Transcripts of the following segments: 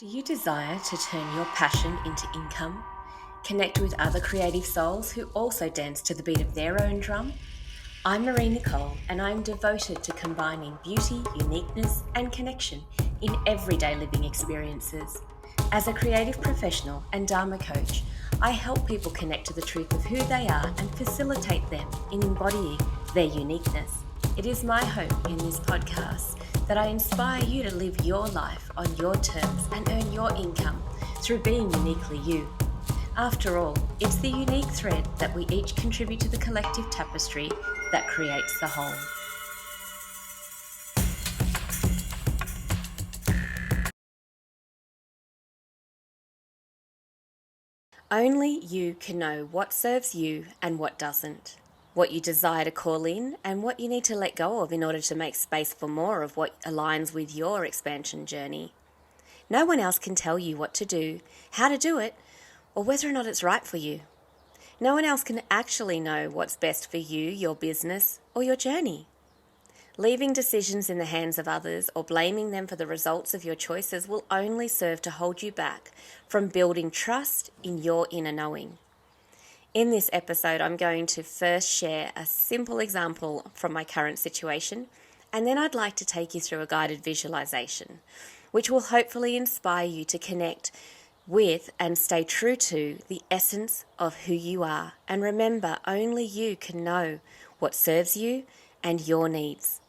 Do you desire to turn your passion into income? Connect with other creative souls who also dance to the beat of their own drum? I'm Marie-Nicole, and I'm devoted to combining beauty, uniqueness, and connection in everyday living experiences. As a creative professional and Dharma coach, I help people connect to the truth of who they are and facilitate them in embodying their uniqueness. It is my hope in this podcast that I inspire you to live your life on your terms and earn your income through being uniquely you. After all, it's the unique thread that we each contribute to the collective tapestry that creates the whole. Only you can know what serves you and what doesn't, what you desire to call in and what you need to let go of in order to make space for more of what aligns with your expansion journey. No one else can tell you what to do, how to do it, or whether or not it's right for you. No one else can actually know what's best for you, your business, or your journey. Leaving decisions in the hands of others or blaming them for the results of your choices will only serve to hold you back from building trust in your inner knowing. In this episode, I'm going to first share a simple example from my current situation, and then I'd like to take you through a guided visualization, which will hopefully inspire you to connect with and stay true to the essence of who you are. And remember, only you can know what serves you and your needs.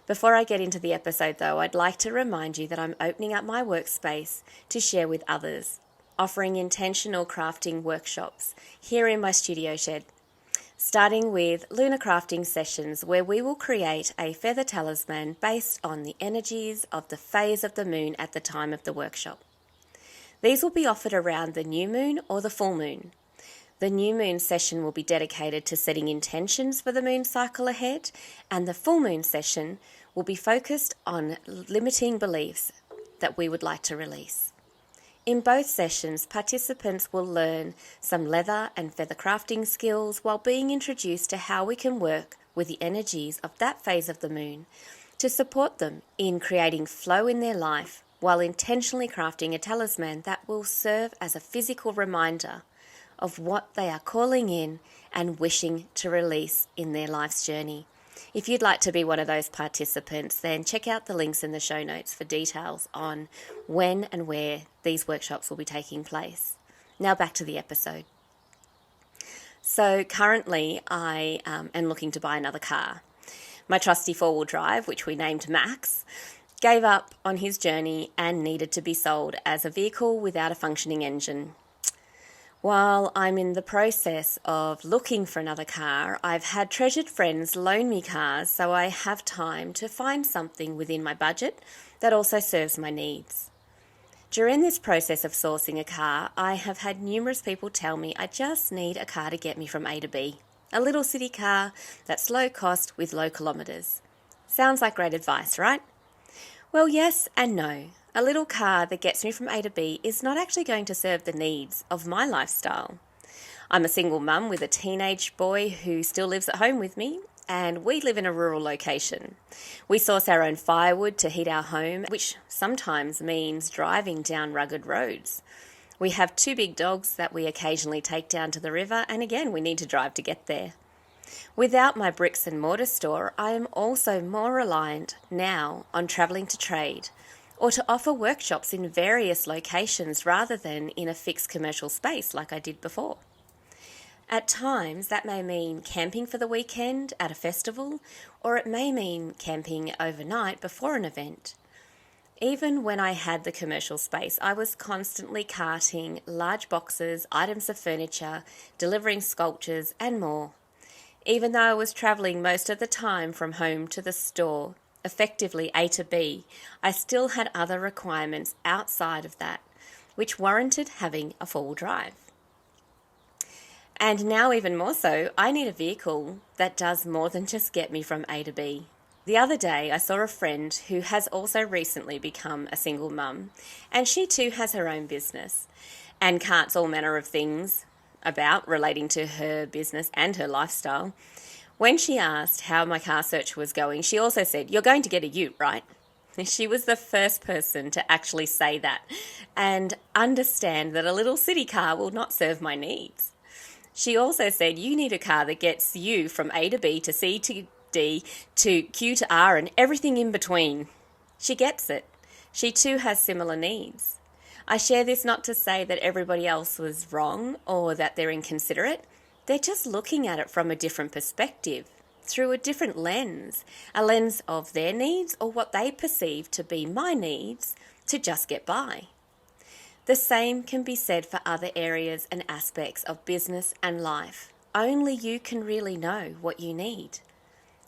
Before I get into the episode though, I'd like to remind you that I'm opening up my workspace to share with others, offering intentional crafting workshops here in my studio shed, starting with lunar crafting sessions where we will create a feather talisman based on the energies of the phase of the moon at the time of the workshop. These will be offered around the new moon or the full moon. The new moon session will be dedicated to setting intentions for the moon cycle ahead, and the full moon session will be focused on limiting beliefs that we would like to release. In both sessions, participants will learn some leather and feather crafting skills while being introduced to how we can work with the energies of that phase of the moon to support them in creating flow in their life while intentionally crafting a talisman that will serve as a physical reminder of what they are calling in and wishing to release in their life's journey. If you'd like to be one of those participants, then check out the links in the show notes for details on when and where these workshops will be taking place. Now back to the episode. So currently I am looking to buy another car. My trusty four-wheel drive, which we named Max, gave up on his journey and needed to be sold as a vehicle without a functioning engine. While I'm in the process of looking for another car, I've had treasured friends loan me cars so I have time to find something within my budget that also serves my needs. During this process of sourcing a car, I have had numerous people tell me I just need a car to get me from A to B. A little city car that's low cost with low kilometres. Sounds like great advice, right? Well, yes and no. A little car that gets me from A to B is not actually going to serve the needs of my lifestyle. I'm a single mum with a teenage boy who still lives at home with me, and we live in a rural location. We source our own firewood to heat our home, which sometimes means driving down rugged roads. We have 2 big dogs that we occasionally take down to the river, and again, we need to drive to get there. Without my bricks and mortar store, I am also more reliant now on travelling to trade or to offer workshops in various locations rather than in a fixed commercial space like I did before. At times, that may mean camping for the weekend at a festival, or it may mean camping overnight before an event. Even when I had the commercial space, I was constantly carting large boxes, items of furniture, delivering sculptures, and more. Even though I was travelling most of the time from home to the store, effectively A to B, I still had other requirements outside of that, which warranted having a four-wheel drive. And now even more so, I need a vehicle that does more than just get me from A to B. The other day I saw a friend who has also recently become a single mum, and she too has her own business and carts all manner of things about relating to her business and her lifestyle. When she asked how my car search was going, she also said, "You're going to get a ute, right?" She was the first person to actually say that and understand that a little city car will not serve my needs. She also said, you need a car that gets you from A to B to C to D to Q to R and everything in between. She gets it. She too has similar needs. I share this not to say that everybody else was wrong or that they're inconsiderate. They're just looking at it from a different perspective, through a different lens, a lens of their needs or what they perceive to be my needs to just get by. The same can be said for other areas and aspects of business and life. Only you can really know what you need.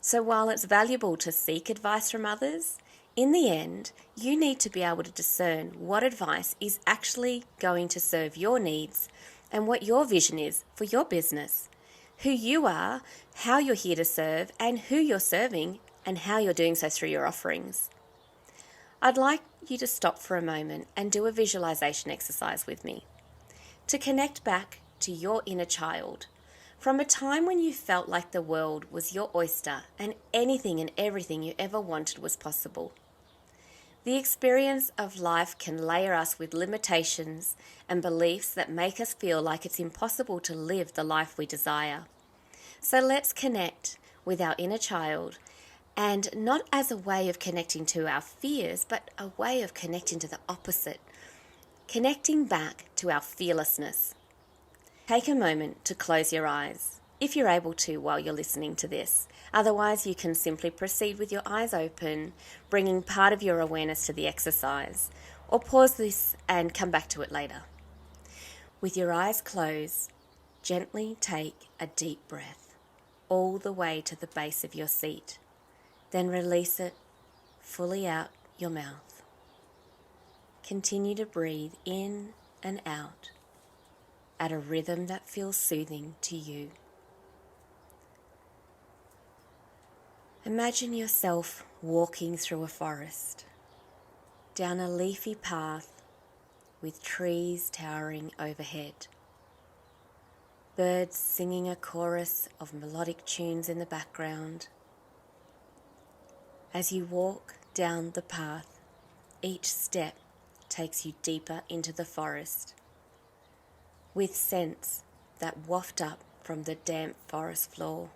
So while it's valuable to seek advice from others, in the end, you need to be able to discern what advice is actually going to serve your needs and what your vision is for your business, who you are, how you're here to serve, and who you're serving, and how you're doing so through your offerings. I'd like you to stop for a moment and do a visualization exercise with me to connect back to your inner child from a time when you felt like the world was your oyster and anything and everything you ever wanted was possible. The experience of life can layer us with limitations and beliefs that make us feel like it's impossible to live the life we desire. So let's connect with our inner child, and not as a way of connecting to our fears, but a way of connecting to the opposite, connecting back to our fearlessness. Take a moment to close your eyes, if you're able to while you're listening to this. Otherwise, you can simply proceed with your eyes open, bringing part of your awareness to the exercise, or pause this and come back to it later. With your eyes closed, gently take a deep breath all the way to the base of your seat. Then release it fully out your mouth. Continue to breathe in and out at a rhythm that feels soothing to you. Imagine yourself walking through a forest, down a leafy path with trees towering overhead, birds singing a chorus of melodic tunes in the background. As you walk down the path, each step takes you deeper into the forest, with scents that waft up from the damp forest floor.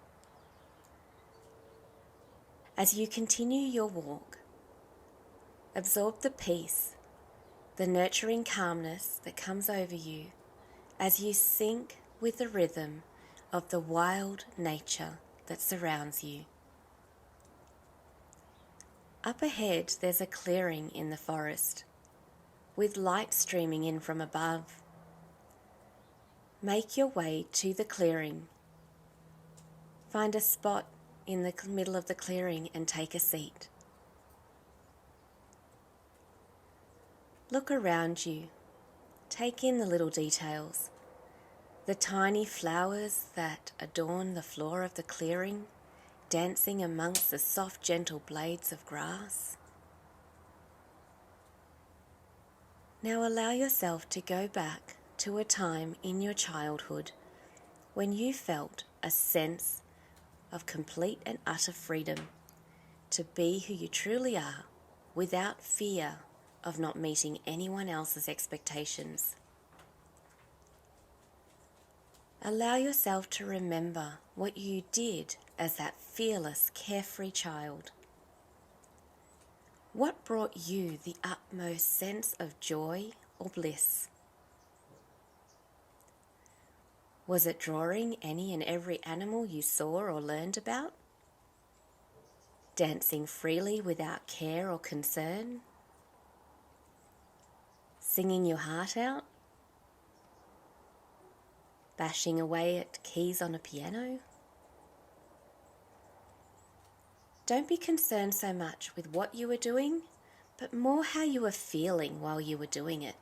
As you continue your walk, absorb the peace, the nurturing calmness that comes over you as you sync with the rhythm of the wild nature that surrounds you. Up ahead, there's a clearing in the forest, with light streaming in from above. Make your way to the clearing. Find a spot in the middle of the clearing and take a seat. Look around you. Take in the little details. The tiny flowers that adorn the floor of the clearing, dancing amongst the soft, gentle blades of grass. Now allow yourself to go back to a time in your childhood when you felt a sense of complete and utter freedom to be who you truly are without fear of not meeting anyone else's expectations. Allow yourself to remember what you did as that fearless, carefree child. What brought you the utmost sense of joy or bliss? Was it drawing any and every animal you saw or learned about? Dancing freely without care or concern? Singing your heart out? Bashing away at keys on a piano? Don't be concerned so much with what you were doing, but more how you were feeling while you were doing it.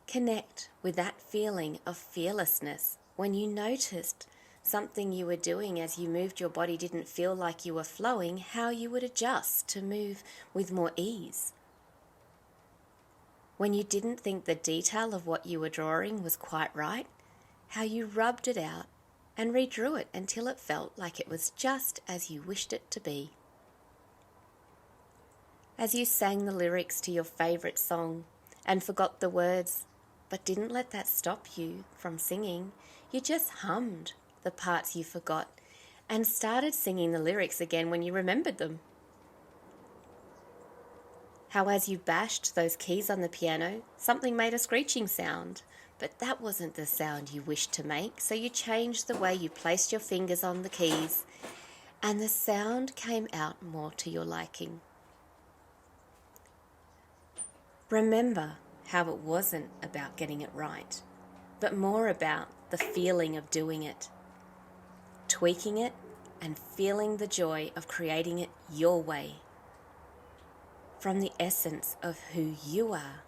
Connect with that feeling of fearlessness when you noticed something you were doing as you moved your body didn't feel like you were flowing, how you would adjust to move with more ease. When you didn't think the detail of what you were drawing was quite right, how you rubbed it out and redrew it until it felt like it was just as you wished it to be. As you sang the lyrics to your favourite song and forgot the words, but didn't let that stop you from singing, you just hummed the parts you forgot and started singing the lyrics again when you remembered them. How as you bashed those keys on the piano, something made a screeching sound, but that wasn't the sound you wished to make, so you changed the way you placed your fingers on the keys, and the sound came out more to your liking. Remember how it wasn't about getting it right, but more about the feeling of doing it, tweaking it, and feeling the joy of creating it your way, from the essence of who you are,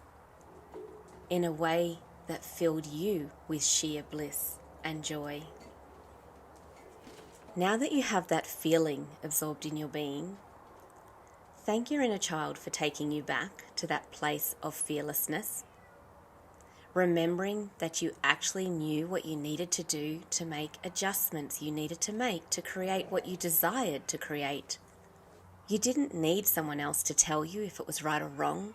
in a way that filled you with sheer bliss and joy. Now that you have that feeling absorbed in your being, thank your inner child for taking you back to that place of fearlessness, remembering that you actually knew what you needed to do to make adjustments you needed to make to create what you desired to create. You didn't need someone else to tell you if it was right or wrong.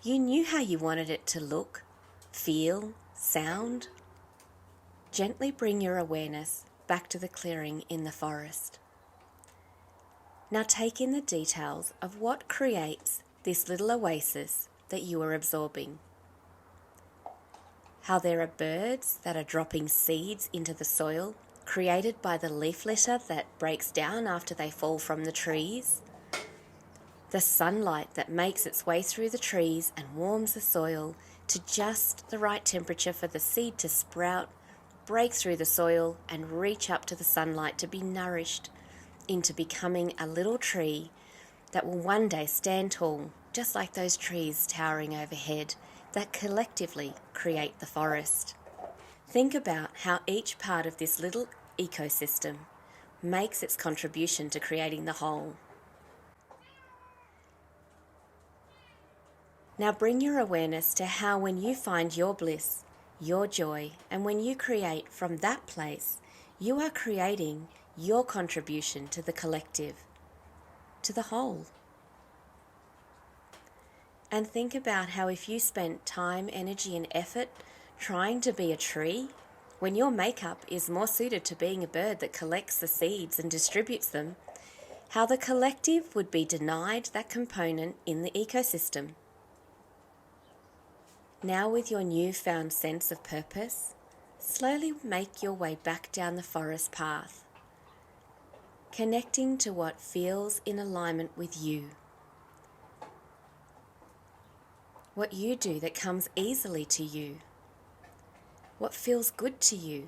You knew how you wanted it to look, feel, sound. Gently bring your awareness back to the clearing in the forest. Now take in the details of what creates this little oasis that you are absorbing. How there are birds that are dropping seeds into the soil, created by the leaf litter that breaks down after they fall from the trees. The sunlight that makes its way through the trees and warms the soil to just the right temperature for the seed to sprout, break through the soil and reach up to the sunlight to be nourished into becoming a little tree that will one day stand tall, just like those trees towering overhead that collectively create the forest. Think about how each part of this little ecosystem makes its contribution to creating the whole. Now bring your awareness to how when you find your bliss, your joy, and when you create from that place, you are creating your contribution to the collective, to the whole. And think about how if you spent time, energy, and effort trying to be a tree, when your makeup is more suited to being a bird that collects the seeds and distributes them, how the collective would be denied that component in the ecosystem. Now with your newfound sense of purpose, slowly make your way back down the forest path, connecting to what feels in alignment with you. What you do that comes easily to you. What feels good to you,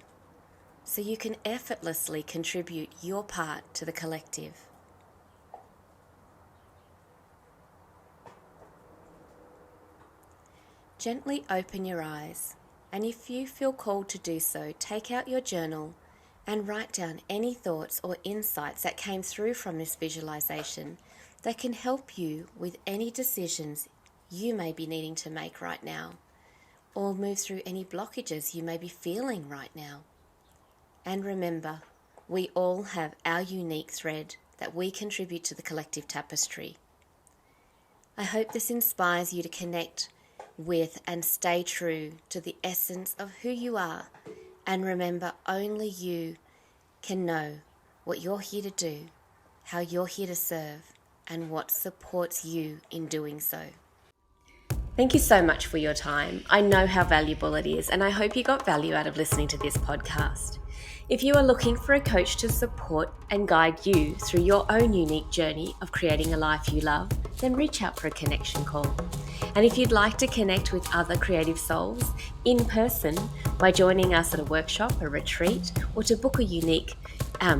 so you can effortlessly contribute your part to the collective. Gently open your eyes, and if you feel called to do so, take out your journal and write down any thoughts or insights that came through from this visualization that can help you with any decisions you may be needing to make right now, or move through any blockages you may be feeling right now. And remember, we all have our unique thread that we contribute to the collective tapestry. I hope this inspires you to connect with and stay true to the essence of who you are, and remember only you can know what you're here to do, how you're here to serve, and what supports you in doing so. Thank you so much for your time. I know how valuable it is, and I hope you got value out of listening to this podcast. If you are looking for a coach to support and guide you through your own unique journey of creating a life you love, then reach out for a connection call. And if you'd like to connect with other creative souls in person by joining us at a workshop, a retreat, or to book a unique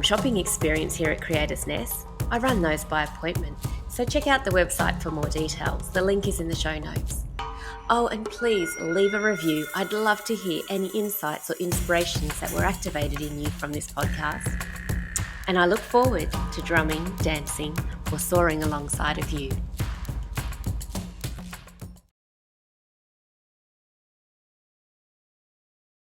shopping experience here at Creators Nest, I run those by appointment. So check out the website for more details. The link is in the show notes. Oh, and please leave a review. I'd love to hear any insights or inspirations that were activated in you from this podcast. And I look forward to drumming, dancing, or soaring alongside of you.